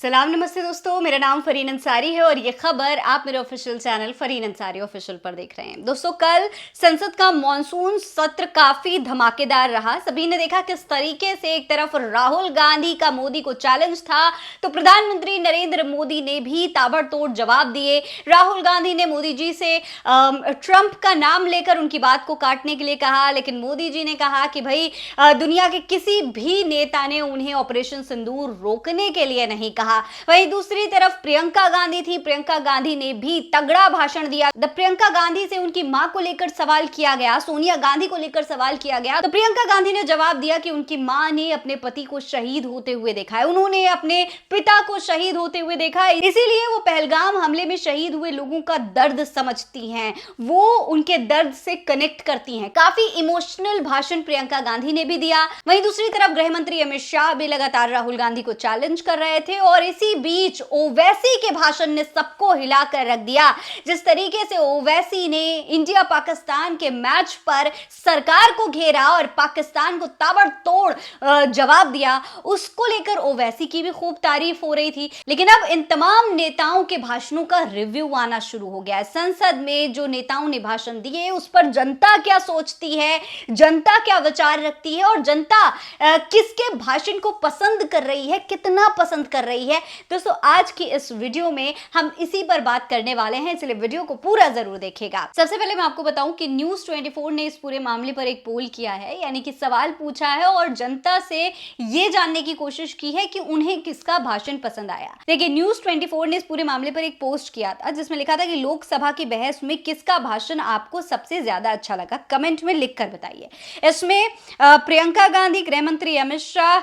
सलाम नमस्ते दोस्तों, मेरा नाम फरीन अंसारी है और ये खबर आप मेरे official channel Fareen Ansari official पर देख रहे हैं। दोस्तों, कल संसद का मॉनसून सत्र काफी धमाकेदार रहा। सभी ने देखा किस तरीके से एक तरफ राहुल गांधी का मोदी को चैलेंज था, तो प्रधानमंत्री नरेंद्र मोदी ने भी ताबड़तोड़ जवाब दिए। राहुल गांधी ने मोदी जी से ट्रंप का नाम लेकर उनकी बात को काटने के लिए कहा, लेकिन मोदी जी ने कहा कि भाई दुनिया के किसी भी नेता ने उन्हें ऑपरेशन सिंदूर रोकने के लिए नहीं कहा। वहीं दूसरी तरफ प्रियंका गांधी थी। प्रियंका गांधी ने भी तगड़ा भाषण दिया। प्रियंका गांधी से उनकी मां को लेकर सवाल किया गया, सोनिया गांधी को लेकर सवाल किया गया, तो प्रियंका गांधी ने जवाब दिया कि उनकी मां ने अपने पति को शहीद होते हुए देखा है, उन्होंने अपने पिता को शहीद होते हुए देखा है, इसीलिए वो पहलगाम हमले में शहीद हुए लोगों का दर्द समझती हैं, वो उनके दर्द से कनेक्ट करती हैं। काफी इमोशनल भाषण प्रियंका गांधी ने भी दिया। वहीं दूसरी तरफ गृह मंत्री अमित शाह भी लगातार राहुल गांधी को चैलेंज कर रहे थे और इसी बीच ओवैसी के भाषण ने सबको हिलाकर रख दिया। जिस तरीके से ओवैसी ने इंडिया पाकिस्तान के मैच पर सरकार को घेरा और पाकिस्तान को ताबड़तोड़ जवाब दिया, उसको लेकर ओवैसी की भी खूब तारीफ हो रही थी। लेकिन अब इन तमाम नेताओं के भाषणों का रिव्यू आना शुरू हो गया है। संसद में जो नेताओं ने भाषण दिए उस पर जनता क्या सोचती है, जनता क्या विचार रखती है और जनता किसके भाषण को पसंद कर रही है, कितना पसंद कर रही है। दोस्तों, आज की इस वीडियो में हम इसी पर बात करने वाले हैं, इसलिए वीडियो को पूरा जरूर देखिएगा। सबसे पहले मैं आपको बताऊं कि न्यूज 24 ने इस पूरे मामले पर एक पोल किया है, यानी कि सवाल पूछा है और जनता से ये जानने की कोशिश की है कि उन्हें किसका भाषण पसंद आया। देखिए, न्यूज 24 ने इस पूरे मामले पर एक पोस्ट किया था जिसमें लिखा था कि लोकसभा की बहस में किसका भाषण आपको सबसे ज्यादा अच्छा लगा, कमेंट में लिखकर बताइए। इसमें प्रियंका गांधी, गृह मंत्री अमित शाह,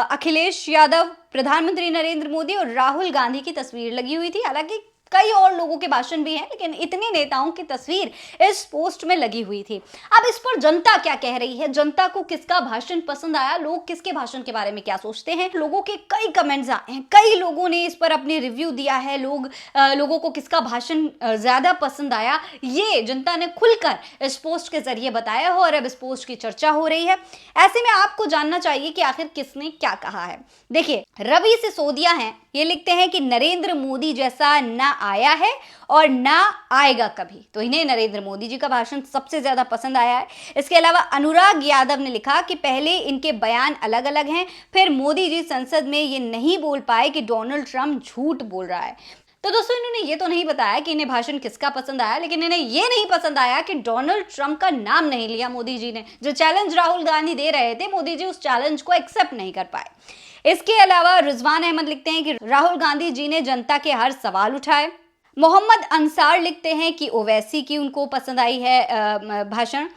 अखिलेश यादव, प्रधानमंत्री नरेंद्र मोदी और राहुल गांधी की तस्वीर लगी हुई थी। हालांकि कई और लोगों के भाषण भी हैं, लेकिन इतने नेताओं की तस्वीर इस पोस्ट में लगी हुई थी। अब इस पर जनता क्या कह रही है, जनता को किसका भाषण पसंद आया, लोग किसके भाषण के बारे में क्या सोचते हैं। लोगों के कई कमेंट्स आए हैं, कई लोगों ने इस पर अपने रिव्यू दिया है। लोगों को किसका भाषण ज्यादा पसंद आया, ये जनता ने खुलकर इस पोस्ट के जरिए बताया हो और अब इस पोस्ट की चर्चा हो रही है। ऐसे में आपको जानना चाहिए कि आखिर किसने क्या कहा है। देखिए, रवि सिसोदिया हैं, ये लिखते हैं कि नरेंद्र मोदी जैसा ना आया है और ना आएगा कभी, तो इन्हें नरेंद्र मोदी जी का भाषण सबसे ज्यादा पसंद आया है। इसके अलावा अनुराग यादव ने लिखा कि पहले इनके बयान अलग अलग हैं, फिर मोदी जी संसद में ये नहीं बोल पाए कि डोनाल्ड ट्रंप झूठ बोल रहा है। तो दोस्तों, इन्होंने ये तो नहीं बताया कि इन्हें भाषण किसका पसंद आया, लेकिन इन्हें ये नहीं पसंद आया कि डोनाल्ड ट्रंप का नाम नहीं लिया मोदी जी ने। जो चैलेंज राहुल गांधी दे रहे थे, मोदी जी उस चैलेंज को एक्सेप्ट नहीं कर पाए। इसके अलावा रिजवान अहमद लिखते हैं कि राहुल गांधी जी ने जनता के हर सवाल उठाए। मोहम्मद अंसार लिखते हैं कि ओवैसी की उनको पसंद आई है भाषण।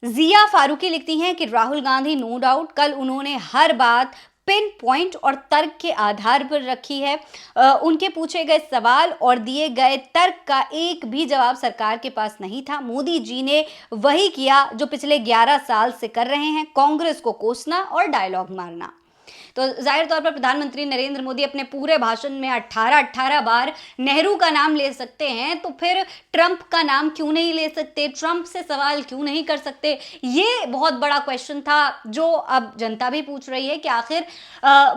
जिया फारूकी लिखती हैं कि राहुल गांधी नो डाउट, कल उन्होंने हर बात पिन पॉइंट और तर्क के आधार पर रखी है। उनके पूछे गए सवाल और दिए गए तर्क का एक भी जवाब सरकार के पास नहीं था। मोदी जी ने वही किया जो पिछले 11 साल से कर रहे हैं, कांग्रेस को कोसना और डायलॉग मारना। तो जाहिर तौर पर प्रधानमंत्री नरेंद्र मोदी अपने पूरे भाषण में 18 बार नेहरू का नाम ले सकते हैं, तो फिर ट्रंप का नाम क्यों नहीं ले सकते, ट्रंप से सवाल क्यों नहीं कर सकते। ये बहुत बड़ा क्वेश्चन था जो अब जनता भी पूछ रही है कि आखिर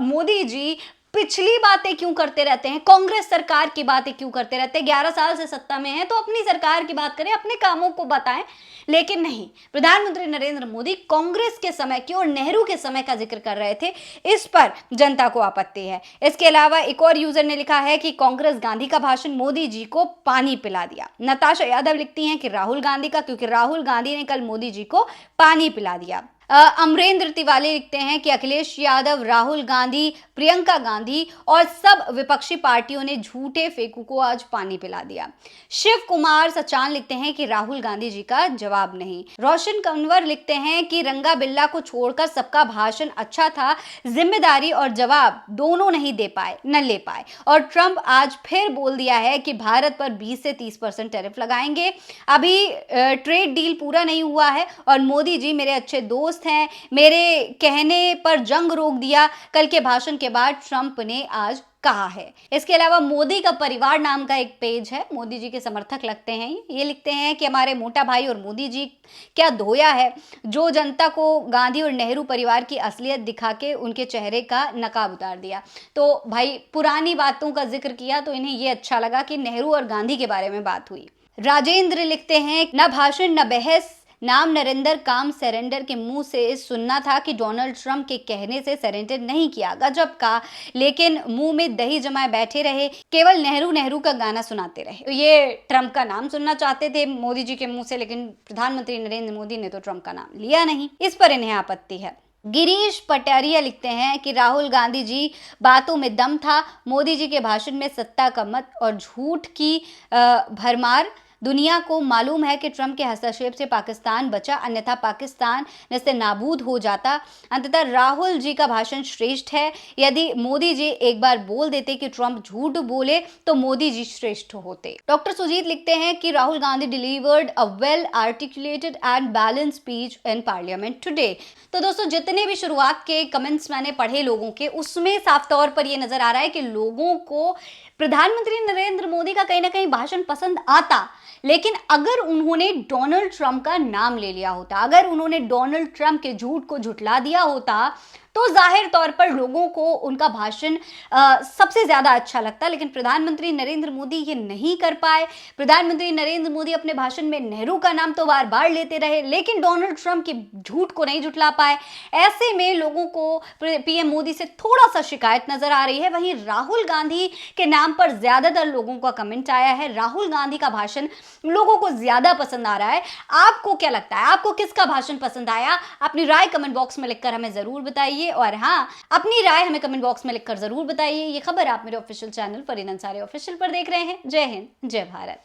मोदी जी पिछली बातें क्यों करते रहते हैं, कांग्रेस सरकार की बातें क्यों करते रहते हैं। 11 साल से सत्ता में है तो अपनी सरकार की बात करें, अपने कामों को बताएं, लेकिन नहीं, प्रधानमंत्री नरेंद्र मोदी कांग्रेस के समय की और नेहरू के समय का जिक्र कर रहे थे। इस पर जनता को आपत्ति है। इसके अलावा एक और यूजर ने लिखा है कि कांग्रेस गांधी का भाषण मोदी जी को पानी पिला दिया। नताशा यादव लिखती हैं कि राहुल गांधी का, क्योंकि राहुल गांधी ने कल मोदी जी को पानी पिला दिया। अमरेंद्र तिवारी लिखते हैं कि अखिलेश यादव, राहुल गांधी, प्रियंका गांधी और सब विपक्षी पार्टियों ने झूठे फेकू को आज पानी पिला दिया। शिव कुमार सचान लिखते हैं कि राहुल गांधी जी का जवाब नहीं। रोशन कंवर लिखते हैं कि रंगा बिल्ला को छोड़कर सबका भाषण अच्छा था, जिम्मेदारी और जवाब दोनों नहीं दे पाए, न ले पाए। और ट्रंप आज फिर बोल दिया है कि भारत पर 20 से 30% टैरिफ लगाएंगे। अभी ट्रेड डील पूरा नहीं हुआ है और मोदी जी मेरे अच्छे दोस्त दोस्त हैं, मेरे कहने पर जंग रोक दिया, कल के भाषण के बाद ट्रंप ने आज कहा है। इसके अलावा मोदी का परिवार नाम का एक पेज है, मोदी जी के समर्थक लगते हैं, ये लिखते हैं कि हमारे मोटा भाई और मोदी जी क्या धोया है, जो जनता को गांधी और नेहरू परिवार की असलियत दिखा के उनके चेहरे का नकाब उतार दिया। तो भाई पुरानी बातों का जिक्र किया तो इन्हें ये अच्छा लगा कि नेहरू और गांधी के बारे में बात हुई। राजेंद्र लिखते हैं, न भाषण न बहस, नाम नरेंद्र, काम सरेंडर के मुंह से सुनना था कि डोनाल्ड ट्रंप के कहने से सरेंडर नहीं किया, गजब का, लेकिन मुंह में दही जमाए बैठे रहे, केवल नेहरू नेहरू का गाना सुनाते रहे। तो ये ट्रंप का नाम सुनना चाहते थे मोदी जी के मुंह से, लेकिन प्रधानमंत्री नरेंद्र मोदी ने तो ट्रंप का नाम लिया नहीं, इस पर इन्हें आपत्ति है। गिरीश पटारिया लिखते हैं कि राहुल गांधी जी बातों में दम था, मोदी जी के भाषण में सत्ता का मत और झूठ की भरमार। दुनिया को मालूम है कि ट्रंप के हस्तक्षेप से पाकिस्तान बचा, अन्यथा पाकिस्तान नस्ते नाबूद हो जाता। अंततः राहुल जी का भाषण श्रेष्ठ है। यदि मोदी जी एक बार बोल देते कि ट्रंप झूठ बोले तो मोदी जी श्रेष्ठ होते। डॉक्टर सुजीत लिखते हैं कि Rahul Gandhi delivered a well articulated and balance speech in parliament today. तो दोस्तों, जितने भी शुरुआत के कमेंट्स मैंने पढ़े लोगों के, उसमें साफ तौर पर यह नजर आ रहा है कि लोगों को प्रधानमंत्री नरेंद्र मोदी का कहीं ना कहीं भाषण पसंद आता, लेकिन अगर उन्होंने डोनाल्ड ट्रंप का नाम ले लिया होता, अगर उन्होंने डोनाल्ड ट्रंप के झूठ को झुठला दिया होता, तो जाहिर तौर पर लोगों को उनका भाषण सबसे ज्यादा अच्छा लगता। लेकिन प्रधानमंत्री नरेंद्र मोदी ये नहीं कर पाए। प्रधानमंत्री नरेंद्र मोदी अपने भाषण में नेहरू का नाम तो बार बार लेते रहे, लेकिन डोनाल्ड ट्रंप के झूठ को नहीं झुठला पाए। ऐसे में लोगों को पीएम मोदी से थोड़ा सा शिकायत नजर आ रही है। वहीं राहुल गांधी के नाम पर ज्यादातर लोगों का कमेंट आया है, राहुल गांधी का भाषण लोगों को ज्यादा पसंद आ रहा है। आपको क्या लगता है, आपको किसका भाषण पसंद आया? अपनी राय कमेंट बॉक्स में लिखकर हमें जरूर बताइए, और हाँ, अपनी राय हमें कमेंट बॉक्स में लिखकर जरूर बताइए। ये खबर आप मेरे official channel Fareen Ansari official पर देख रहे हैं। जय हिंद, जय भारत।